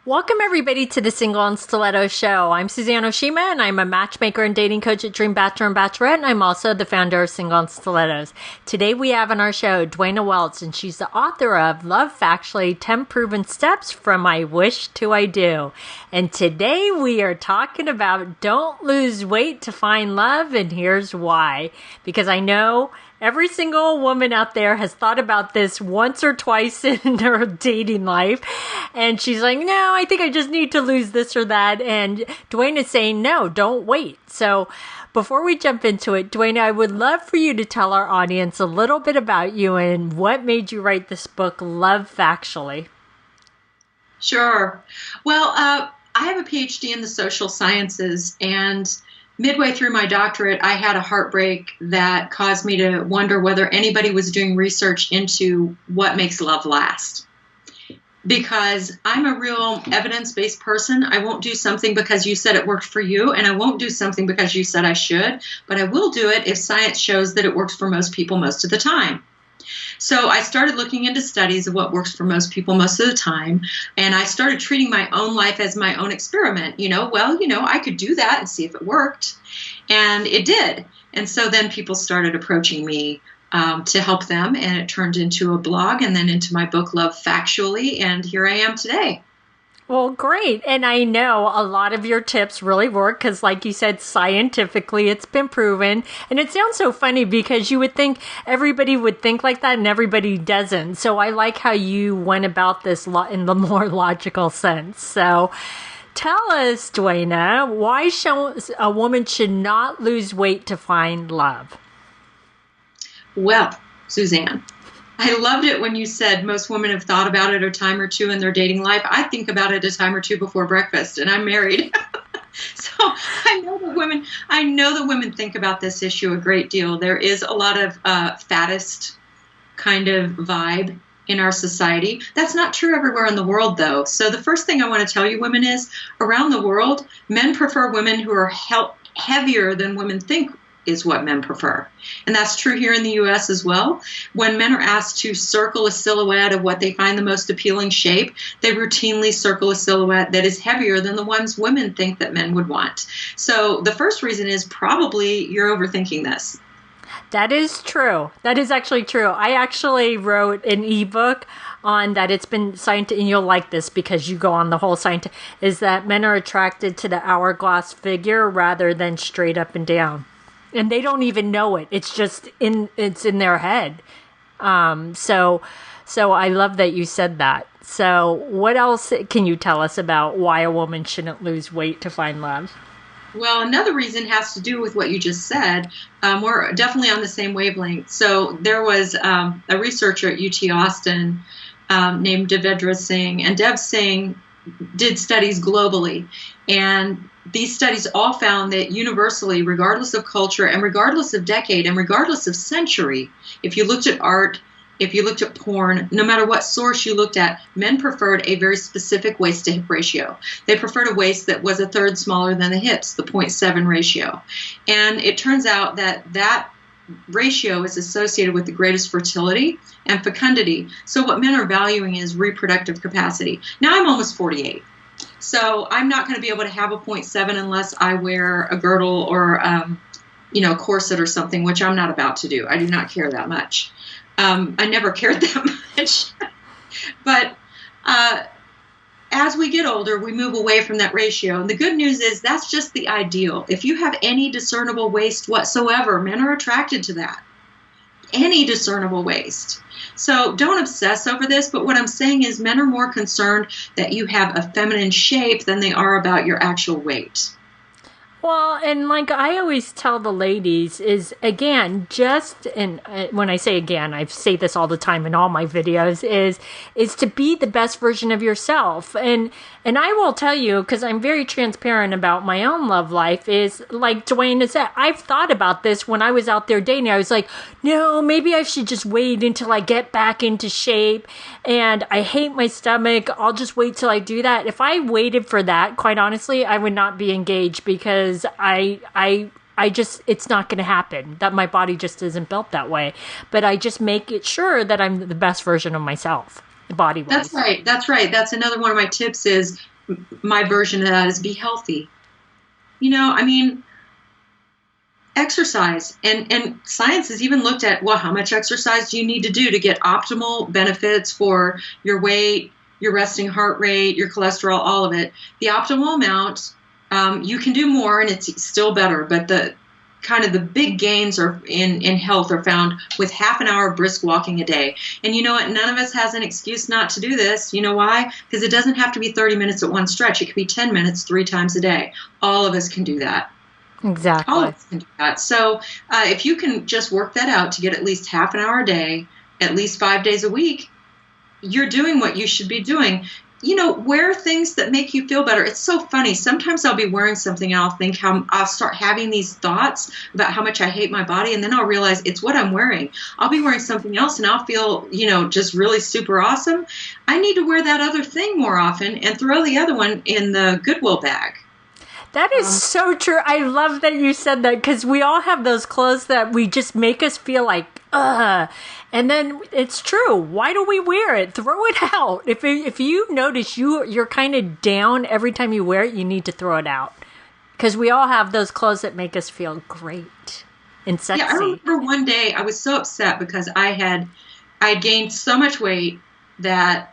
Welcome, everybody, to the Single and Stiletto Show. I'm Suzanne Oshima, and I'm a matchmaker and dating coach at Dream Bachelor and Bachelorette, and I'm also the founder of Single and Stilettos. Today, we have on our show Dwayna Welch, and she's the author of Love Factually, 10 Proven Steps from I Wish to I Do. And today, we are talking about don't lose weight to find love, and here's why. Because I know every single woman out there has thought about this once or twice in her dating life. And she's like, no, I think I just need to lose this or that. And Dwayna is saying, no, don't wait. So before we jump into it, Dwayna, I would love for you to tell our audience a little bit about you and what made you write this book, Love Factually. Sure. Well, I have a PhD in the social sciences, and midway through my doctorate, I had a heartbreak that caused me to wonder whether anybody was doing research into what makes love last. Because I'm a real evidence-based person. I won't do something because you said it worked for you, and I won't do something because you said I should, but I will do it if science shows that it works for most people most of the time. So I started looking into studies of what works for most people most of the time, and I started treating my own life as my own experiment. I could do that and see if it worked, and it did. And so then people started approaching me to help them, and it turned into a blog and then into my book, Love Factually, and here I am today. Well, great. And I know a lot of your tips really work because, like you said, scientifically it's been proven. And it sounds so funny because you would think everybody would think like that and everybody doesn't. So I like how you went about this in the more logical sense. So tell us, Dwayna, why a woman should not lose weight to find love? Well, Suzanne, I loved it when you said most women have thought about it a time or two in their dating life. I think about it a time or two before breakfast, and I'm married. So I know that women think about this issue a great deal. There is a lot of fattest kind of vibe in our society. That's not true everywhere in the world, though. So the first thing I want to tell you women is, around the world, men prefer women who are heavier than women think is what men prefer. And that's true here in the U.S. as well. When men are asked to circle a silhouette of what they find the most appealing shape, they routinely circle a silhouette that is heavier than the ones women think that men would want. So the first reason is probably you're overthinking this. That is true. That is actually true. I actually wrote an ebook on that. It's been scientific, and you'll like this because you go on the whole science, is that men are attracted to the hourglass figure rather than straight up and down. And they don't even know it. It's just it's in their head. So I love that you said that. So what else can you tell us about why a woman shouldn't lose weight to find love? Well, another reason has to do with what you just said. We're definitely on the same wavelength. So there was a researcher at UT Austin named Devendra Singh, and Dev Singh did studies globally. And these studies all found that universally, regardless of culture and regardless of decade and regardless of century, if you looked at art, if you looked at porn, no matter what source you looked at, men preferred a very specific waist to hip ratio. They preferred a waist that was a third smaller than the hips, the 0.7 ratio. And it turns out that ratio is associated with the greatest fertility and fecundity. So what men are valuing is reproductive capacity. Now I'm almost 48. So I'm not going to be able to have a 0.7 unless I wear a girdle or, a corset or something, which I'm not about to do. I do not care that much. I never cared that much. But as we get older, we move away from that ratio. And the good news is that's just the ideal. If you have any discernible waist whatsoever, men are attracted to that. Any discernible waist. So don't obsess over this, but what I'm saying is men are more concerned that you have a feminine shape than they are about your actual weight. Well, and like I always tell the ladies is, again, and when I say again, I say this all the time in all my videos, is to be the best version of yourself. And I will tell you, because I'm very transparent about my own love life, is like Dwayna said, I've thought about this when I was out there dating. I was like, no, maybe I should just wait until I get back into shape. And I hate my stomach. I'll just wait till I do that. If I waited for that, quite honestly, I would not be engaged because I just, it's not going to happen. That my body just isn't built that way. But I just make it sure that I'm the best version of myself, body-wise. That's right. That's another one of my tips is my version of that is be healthy. You know, I mean, exercise, and science has even looked at, well, how much exercise do you need to do to get optimal benefits for your weight, your resting heart rate, your cholesterol, all of it. The optimal amount, you can do more and it's still better, but the kind of the big gains are in health are found with half an hour of brisk walking a day. And you know what? None of us has an excuse not to do this. You know why? Because it doesn't have to be 30 minutes at one stretch. It could be 10 minutes 3 times a day. All of us can do that. Exactly. All of us can do that. So if you can just work that out to get at least half an hour a day, at least 5 days a week, you're doing what you should be doing. You know, wear things that make you feel better. It's so funny. Sometimes I'll be wearing something and I'll think how I'll start having these thoughts about how much I hate my body. And then I'll realize it's what I'm wearing. I'll be wearing something else and I'll feel, you know, just really super awesome. I need to wear that other thing more often and throw the other one in the Goodwill bag. That is so true. I love that you said that, because we all have those clothes that we just make us feel like, ugh. And then it's true. Why do we wear it? Throw it out. If you notice you're kind of down every time you wear it, you need to throw it out. Because we all have those clothes that make us feel great and sexy. Yeah, I remember one day I was so upset because I gained so much weight that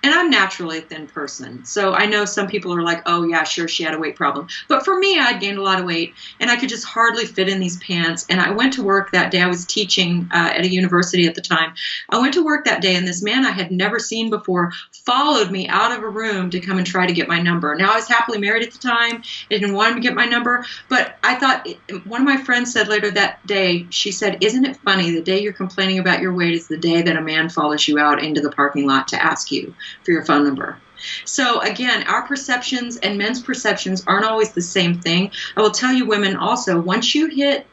and I'm naturally a thin person. So I know some people are like, oh, yeah, sure, she had a weight problem. But for me, I'd gained a lot of weight, and I could just hardly fit in these pants. And I went to work that day. I was teaching at a university at the time. I went to work that day, and this man I had never seen before followed me out of a room to come and try to get my number. Now, I was happily married at the time. I didn't want him to get my number. But I thought, one of my friends said later that day, she said, isn't it funny, the day you're complaining about your weight is the day that a man follows you out into the parking lot to ask you for your phone number. So again, our perceptions and men's perceptions aren't always the same thing. I will tell you, women also, once you hit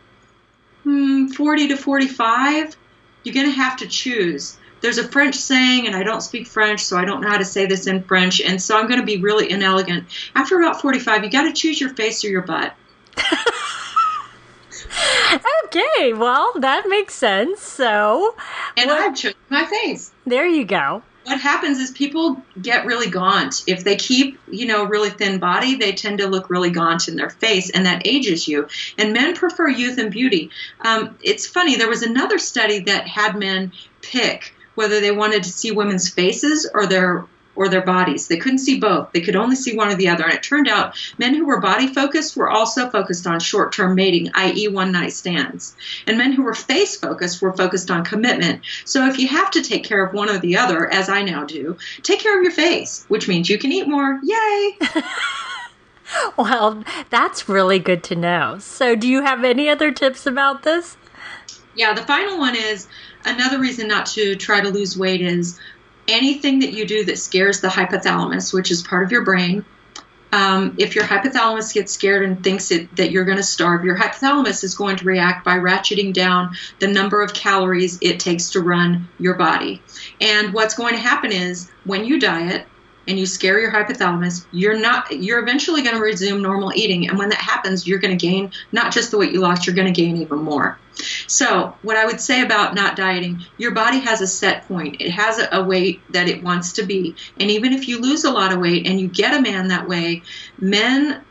40 to 45, you're going to have to choose. There's a French saying, and I don't speak French, so I don't know how to say this in French, and so I'm going to be really inelegant. After about 45, you got to choose your face or your butt. Okay, well, that makes sense. So, and I've chosen my face. There you go. What happens is people get really gaunt. If they keep, really thin body, they tend to look really gaunt in their face, and that ages you. And men prefer youth and beauty. It's funny, there was another study that had men pick whether they wanted to see women's faces or their bodies. They couldn't see both. They could only see one or the other. And it turned out men who were body focused were also focused on short-term mating, i.e. one-night stands. And men who were face focused were focused on commitment. So if you have to take care of one or the other, as I now do, take care of your face, which means you can eat more. Yay! Well, that's really good to know. So do you have any other tips about this? Yeah, the final one is another reason not to try to lose weight is anything that you do that scares the hypothalamus, which is part of your brain. If your hypothalamus gets scared and thinks that you're going to starve, your hypothalamus is going to react by ratcheting down the number of calories it takes to run your body. And what's going to happen is when you diet and you scare your hypothalamus, you're eventually going to resume normal eating. And when that happens, you're going to gain not just the weight you lost, you're going to gain even more. So what I would say about not dieting, your body has a set point. It has a weight that it wants to be. And even if you lose a lot of weight and you get a man that way, men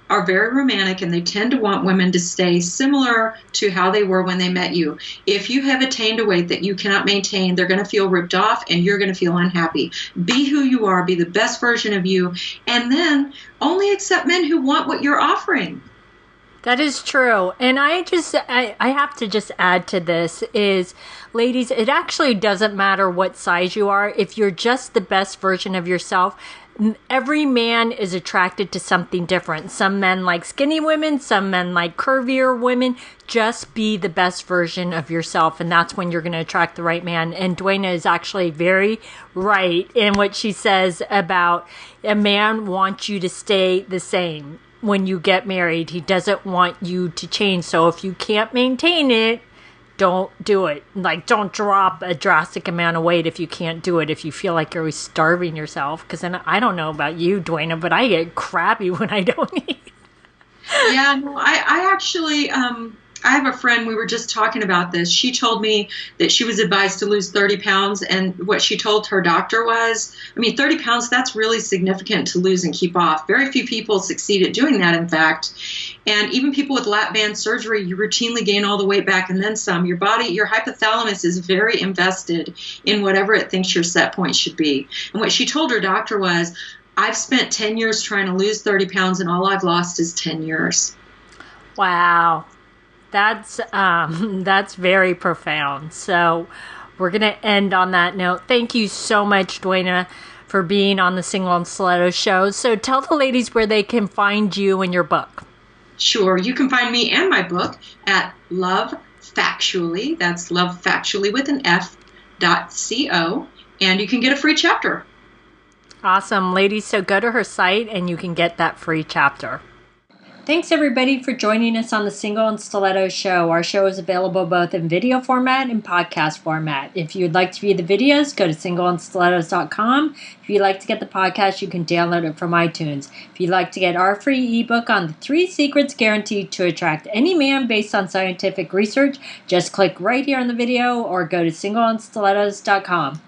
are very romantic and they tend to want women to stay similar to how they were when they met you. If you have attained a weight that you cannot maintain, they're going to feel ripped off and you're going to feel unhappy. Be who you are, be the best version of you, and then only accept men who want what you're offering. That is true. And I have to just add to this is, ladies, it actually doesn't matter what size you are. If you're just the best version of yourself, every man is attracted to something different. Some men like skinny women, some men like curvier women. Just be the best version of yourself, and that's when you're going to attract the right man. And Dwayna is actually very right in what she says about a man wants you to stay the same. When you get married, he doesn't want you to change. So if you can't maintain it, don't do it. Like, don't drop a drastic amount of weight if you can't do it, if you feel like you're starving yourself. Because then, I don't know about you, Dwayna, but I get crabby when I don't eat. Yeah, no, I actually, I have a friend, we were just talking about this. She told me that she was advised to lose 30 pounds, and what she told her doctor was, 30 pounds, that's really significant to lose and keep off. Very few people succeed at doing that, in fact. And even people with lap band surgery, you routinely gain all the weight back and then some. Your body, your hypothalamus is very invested in whatever it thinks your set point should be. And what she told her doctor was, I've spent 10 years trying to lose 30 pounds, and all I've lost is 10 years. Wow. That's very profound. So we're going to end on that note. Thank you so much, Dwayna, for being on the Single and Stiletto show. So tell the ladies where they can find you and your book. Sure. You can find me and my book at Love Factually. That's Love Factually with an F.co. And you can get a free chapter. Awesome, ladies. So go to her site and you can get that free chapter. Thanks, everybody, for joining us on the Single and Stiletto show. Our show is available both in video format and podcast format. If you'd like to view the videos, go to singleandstilettos.com. If you'd like to get the podcast, you can download it from iTunes. If you'd like to get our free ebook on the 3 secrets guaranteed to attract any man based on scientific research, just click right here on the video or go to singleandstilettos.com.